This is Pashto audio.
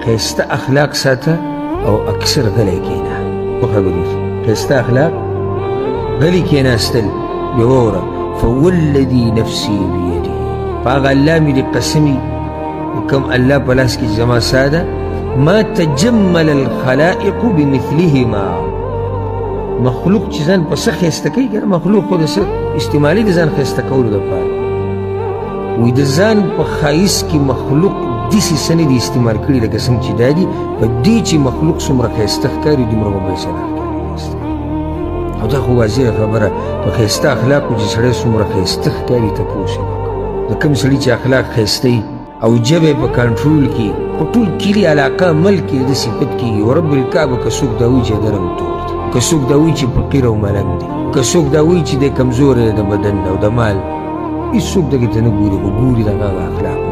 خیسته اخلاق ساته او اکثر غلی کېنه. وخبرې خیسته اخلاق غلی کېناستل بیا واوره فوالذي نفسي بيده په هغه الله مې دې قسمي کوم الله په لاس کې زما ساده ما تجمل الخلائق بمثلهما مخلوق چې ځان په څه ښایسته کوي که مخلوق خو د څه استعمالي د ځان ښایسته کولو دپاره وایي د ځان په ښایست کې مخلوق داسې څه نه دي استعمال کړي لکه څنګه چې دا دي په دې چې مخلوق څومره ښایسته ښکاري دومره به بل څه نه ښکاري او دا خو واضحه خبره په ښایسته اخلاقو چې سړی څومره ښایسته ښکاري تپوس یې وکړه د کوم سړي چې اخلاق ښایسته وي او ژبه په کنټرول کې په ټول کلي علاقه ملک یې د صفت کېږي ورب الکعبه که څوک دا وایي چې د رنګ تور دی که څوک دا وایي چې فقیر او ملنګ دی که څوک دا وایي چې دی کمزوری د بدن او د مال هېڅوک دغې ته نه ګوري خو ګوري د هغه اخلاق